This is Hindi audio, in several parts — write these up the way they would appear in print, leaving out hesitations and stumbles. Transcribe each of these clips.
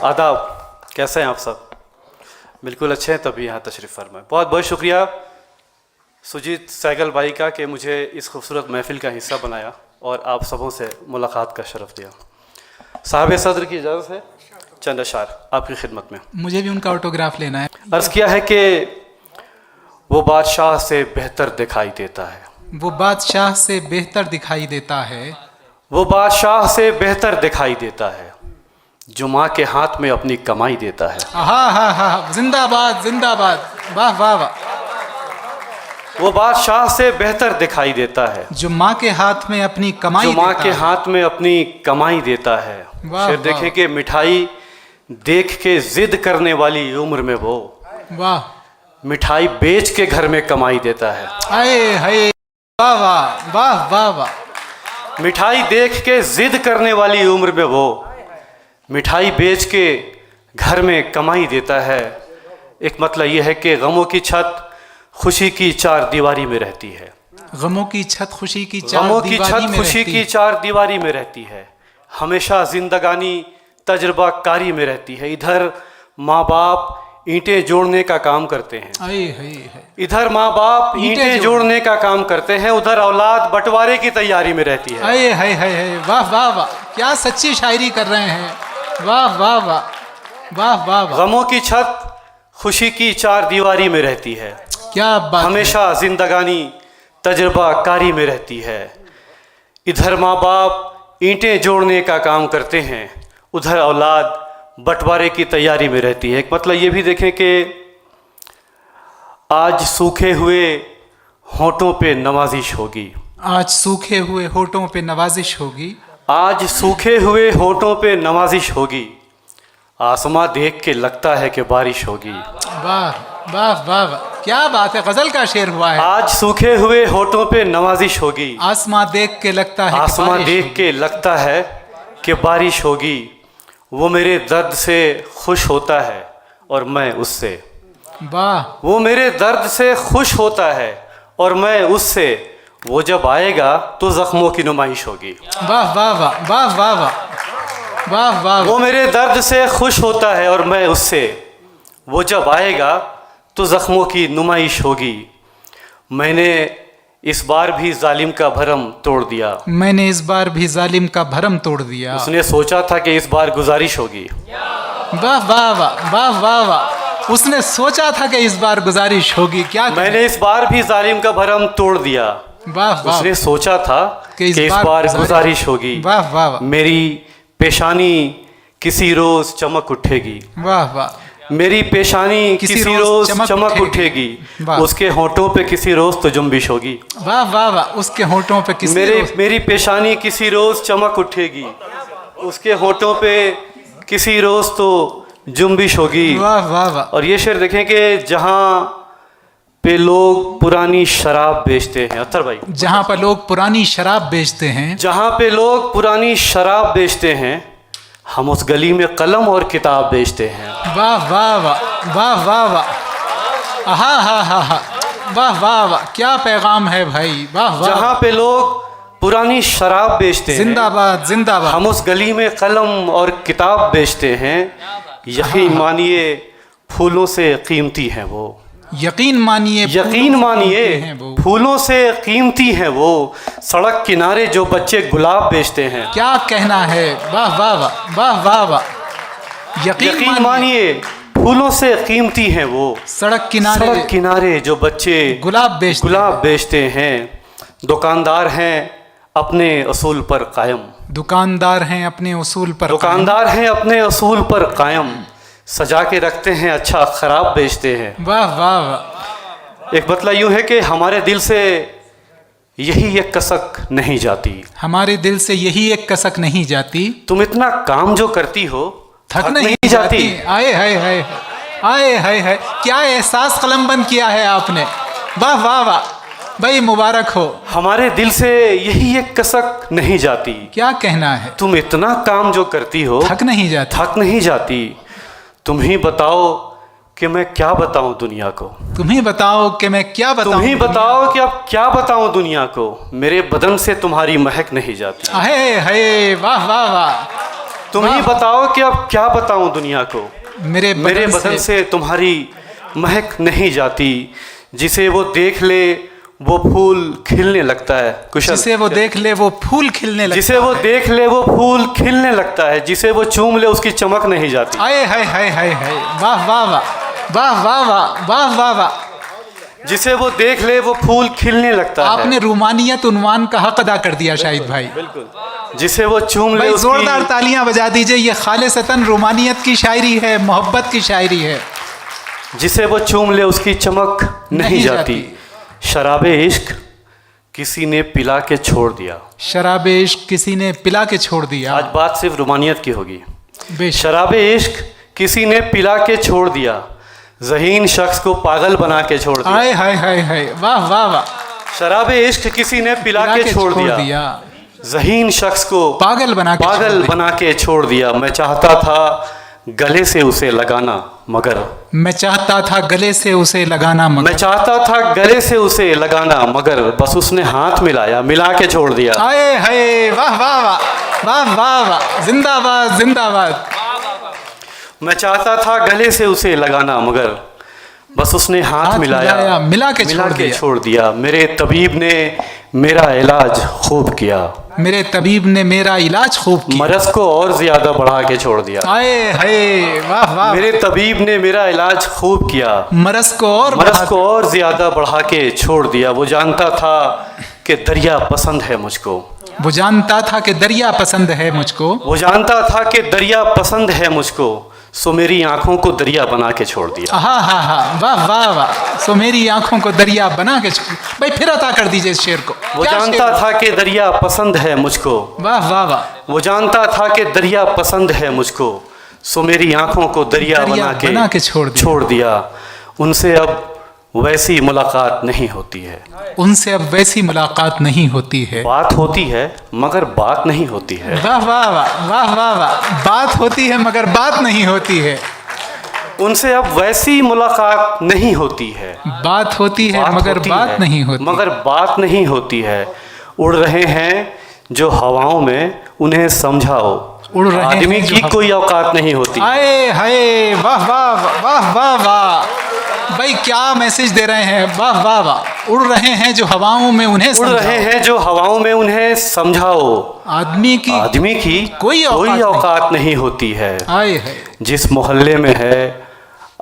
आदाब, कैसे हैं आप सब? बिल्कुल अच्छे हैं, तभी यहाँ तशरीफ़ फरमाएं। बहुत बहुत शुक्रिया सुजीत सहगल भाई का कि मुझे इस खूबसूरत महफ़िल का हिस्सा बनाया और आप सबों से मुलाकात का शरफ़ दिया। साहिब सदर की इजाज़त है, चंद अशार आपकी खिदमत में। मुझे भी उनका ऑटोग्राफ लेना है। अर्ज़ किया है कि वो बादशाह से बेहतर दिखाई देता है, वो बादशाह से बेहतर दिखाई देता है, वो बादशाह से बेहतर दिखाई देता है जो माँ के हाथ में अपनी कमाई देता है। हाँ हाँ हाँ, जिंदाबाद जिंदाबाद, वाह वाह वाह। वो बादशाह से बेहतर दिखाई देता है जो माँ के हाथ में अपनी कमाई जो माँ देता के है। हाथ में अपनी कमाई देता है। वाह, फिर वाह। देखें कि मिठाई देख के जिद करने वाली उम्र में वो वाह, मिठाई बेच के घर में कमाई देता है। आए हाय, वाह वाह वाह वाह वाह। मिठाई देख के जिद करने वाली उम्र में वो मिठाई बेच के घर में कमाई देता है। एक मतलब यह है कि गमों की छत खुशी की चार दीवारी में रहती है। गमों की छत खुशी की चार गमों की दीवारी छत में खुशी रहती की है। चार दीवारी में रहती है। हमेशा जिंदगानी तजर्बा कारी में रहती है। इधर माँ बाप ईंटें जोड़ने का काम करते हैं, आए हाय हाय। इधर माँ बाप ईंटें जोड़ने का काम करते हैं, उधर औलाद बंटवारे की तैयारी में रहती है। आए हाय हाय हाय, वाह वाह वाह, क्या सच्ची शायरी कर रहे हैं। वाह वाह वाह वाह वाह वाह, गमों की छत खुशी की चार दीवारी में रहती है। क्या बात है। हमेशा जिंदगानी तजर्बा कारी में रहती है। इधर माँ बाप ईंटें जोड़ने का काम करते हैं, उधर औलाद बंटवारे की तैयारी में रहती है। एक मतलब ये भी देखें कि आज सूखे हुए होठों पे नवाजिश होगी, आज सूखे हुए होठों पे नवाजिश होगी, आज सूखे हुए होठों पे नवाजिश होगी, आसमां देख के लगता है कि बारिश होगी। वाह वाह वाह वाह, क्या बात है, गजल का शेर हुआ है। आज सूखे हुए होठों पे नवाजिश होगी, आसमां देख के लगता है कि आसमां बारिश देख होगी। के लगता है कि बारिश होगी। वो मेरे दर्द से खुश होता है और मैं उससे, वाह, वो मेरे दर्द से खुश होता है और मैं उससे, वो जब आएगा तो जख्मों की नुमाइश होगी। वाह वाह वाह वाह वाह वाह वाह वाह। वो मेरे दर्द से खुश होता है और मैं उससे, वो जब आएगा तो जख्मों की नुमाइश होगी। मैंने इस बार भी जालिम का भरम तोड़ दिया, मैंने इस बार भी जालिम का भरम तोड़ दिया। उसने सोचा था कि इस बार गुजारिश होगी। वाह वाह वाह वाह वाह वाह, उसने सोचा था कि इस बार गुजारिश होगी। क्या मैंने इस बार भी जालिम का भरम तोड़ दिया, वाह वाह, उसने सोचा था कि इस बार गुजारिश होगी। वाह वाह वाह मेरी पेशानी किसी रोज चमक उठेगी, वाह वाह, मेरी पेशानी किसी रोज चमक उठेगी, वाह। उसके होठों पे किसी रोज तो जुम्बिश होगी। वाह वाह वाह, उसके होठों पे किसी मेरी पेशानी किसी रोज चमक उठेगी, उसके होठों पे किसी रोज तो जुम्बिश होगी। वाह वाह वाह, और ये शेर देखें कि जहाँ पे लोग पुरानी शराब बेचते हैं, अत्तर भाई, जहाँ पर लोग पुरानी शराब बेचते हैं, जहाँ पे लोग पुरानी शराब बेचते हैं, हम उस गली में कलम और किताब बेचते हैं। वाह वाह वाह वाह वाह वाह, हा हा हा हा, वाह वाह वाह, क्या पैगाम है भाई। वाह वाह, जहाँ पे लोग पुरानी शराब बेचते हैं, जिंदाबाद जिंदाबाद। हम उस गली में कलम और किताब बेचते हैं। यकीन मानिए फूलों से कीमती हैं वो, यकीन मानिए, यकीन मानिए हैं वो। फूलों से कीमती हैं वो, सड़क किनारे जो बच्चे गुलाब बेचते हैं। क्या कहना है। वाह वाह वाह वाह वाह वाह, यकीन मानिए फूलों से कीमती हैं वो, सड़क सड़क किनारे जो बच्चे गुलाब बेचते हैं। दुकानदार हैं अपने असूल पर कायम, दुकानदार हैं अपने उसूल पर दुकानदार हैं अपने असूल पर कायम, सजा के रखते हैं अच्छा खराब बेचते हैं। वाह वाह वाह, एक मतलब यूं है कि हमारे दिल से यही एक कसक नहीं जाती, हमारे दिल से यही एक कसक नहीं जाती, तुम इतना काम जो करती हो थक नहीं जाती। आए हाय हाय, आए हाय हाय, क्या एहसास कलमबंद किया है आपने। वाह वाह वाह भाई, मुबारक हो। हमारे दिल से यही एक कसक नहीं जाती, क्या कहना है। तुम इतना काम जो करती हो थक नहीं जाती, थक नहीं जाती। तुम ही बताओ कि मैं क्या बताऊं दुनिया को, तुम ही बताओ कि मैं क्या बताऊं, तुम ही बताओ कि अब क्या बताऊं दुनिया को, मेरे बदन से तुम्हारी महक नहीं जाती। अहे हे, वाह वाह वाह, तुम ही बताओ कि अब क्या बताऊं दुनिया को। मेरे बदन से तुम्हारी महक नहीं जाती, जिसे वो देख ले वो फूल खिलने लगता है। कुशल। जिसे वो देख ले वो फूल खिलने लगता जिसे वो देख ले वो फूल खिलने लगता है, जिसे वो चूम ले उसकी चमक नहीं जाती। आए हाय हाय हाय हाय, वाह वाह वाह, वाह वाह वाह, वाह वाह वाह। जिसे वो देख ले वो फूल खिलने लगता है। आपने रूमानियत उन्वान का हक अदा कर दिया शाहिद भाई। बिल्कुल। जिसे वो चूम ले भाई उसकी जोरदार तालियां बजा दीजिए, ये खालिसतन रूमानियत की शायरी है, मोहब्बत की शायरी है। जिसे वो चूम ले उसकी चमक नहीं जाती। शराबे इश्क किसी ने पिला के छोड़ दिया। शराबे इश्क किसी ने पिला के छोड़ दिया। आज बात सिर्फ रूमानियत की होगी। बेशक। शराबे इश्क किसी ने पिला के छोड़ दिया, ज़हीन शख्स को पागल बना के छोड़ दिया। हाय हाय हाय हाय, वाह वाह वाह। शराबे इश्क किसी ने पिला के छोड़ दिया, ज़हीन शख्स को पागल बना के छोड़ दिया। मैं चाहता था गले से उसे लगाना मगर, मैं चाहता था गले से उसे लगाना मगर, मैं चाहता था गले से उसे लगाना मगर, बस उसने हाथ मिलाया मिला के छोड़ दिया। हाय हाय, वाह वाह वाह, वाह वाह वाह, जिंदाबाद जिंदाबाद। मैं चाहता था गले से उसे लगाना मगर, बस उसने हाथ मिलाया मिला के छोड़ दिया। मेरे तबीब ने मेरा इलाज खूब किया, मेरे तबीब ने मेरा इलाज खूब किया, मरज को और ज्यादा बढ़ा के छोड़ दिया। हाय हाय, वाह वाह। मेरे तबीब ने मेरा इलाज खूब किया, मरज को और ज्यादा बढ़ा के छोड़ दिया। वो जानता था कि दरिया पसंद है मुझको, वो जानता था कि दरिया पसंद है मुझको, वो जानता था कि दरिया पसंद है मुझको, सो मेरी आंखों को दरिया बना के छोड़ दिया। हाँ हाँ हाँ, वाह वाह वाह। सो मेरी आंखों को दरिया बना के भाई फिर अता कर दीजिए इस शेर को। वो जानता था कि दरिया पसंद है मुझको, वाह वाह वाह। वो जानता था कि दरिया पसंद है मुझको, सो मेरी आंखों को दरिया बना के छोड़ दिया। उनसे अब वैसी मुलाकात नहीं होती है, उनसे अब वैसी मुलाकात नहीं होती है। बात होती है मगर बात नहीं होती है। वाह वाह वाह, वाह वाह वाह। बात होती है मगर बात नहीं होती है। उनसे अब वैसी मुलाकात नहीं होती है। बात होती है मगर बात नहीं होती, मगर बात नहीं होती है। उड़ रहे हैं जो हवाओं में उन्हें समझाओ, उड़ रहे आदमी की कोई औकात नहीं होती। आए हाय, वाह वाह वाह वाह वाह। भाई क्या मैसेज दे रहे हैं, वाह वाह वाह। उड़ रहे हैं जो हवाओं में उन्हें उड़ रहे हैं जो हवाओं में उन्हें समझाओ, आदमी की कोई औकात नहीं होती है। आए है। जिस मोहल्ले में है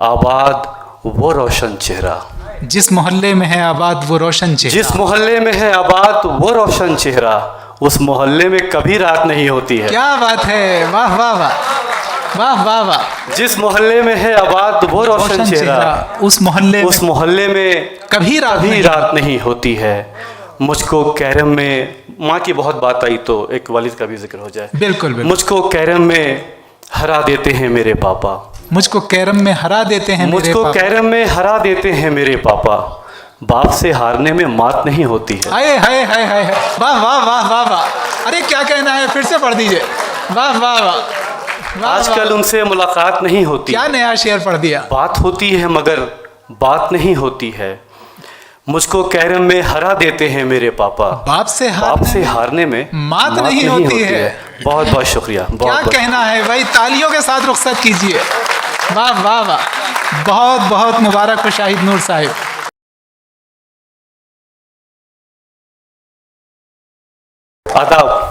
आबाद वो रोशन चेहरा, जिस मोहल्ले में है आबाद वो रोशन चेहरा, जिस मोहल्ले में है आबाद वो रोशन चेहरा, उस मोहल्ले में कभी रात नहीं होती है। क्या बात है, वाह वाह वाह, वाह वाह वाह। जिस मोहल्ले में है आबाद वो रोशन चेहरा, उस मोहल्ले में कभी रात नहीं होती है। मुझको कैरम में, माँ की बहुत बात आई तो एक वालिद का भी जिक्र हो जाए। बिल्कुल बिल्कुल। मुझको कैरम में हरा देते हैं मेरे पापा, मुझको कैरम में हरा देते हैं, मुझको कैरम में हरा देते हैं मेरे पापा, बाप से हारने में मात नहीं होती है। हाय हाय हाय हाय, वाह वाह वाह वाह वाह। अरे क्या कहना है, फिर से पढ़ दीजिए। वाह वाह वाह। आजकल उनसे मुलाकात नहीं होती। क्या नया शेर पढ़ दिया। बात होती है मगर बात नहीं होती है। मुझको कैरम में हरा देते हैं मेरे पापा, बाप से हारने में मात नहीं होती है। बहुत बहुत शुक्रिया। क्या कहना है भाई, तालियों के साथ रुखसत कीजिए। वाह वाह वाह, बहुत बहुत मुबारक हो शाहिद नूर साहिब। आदाब।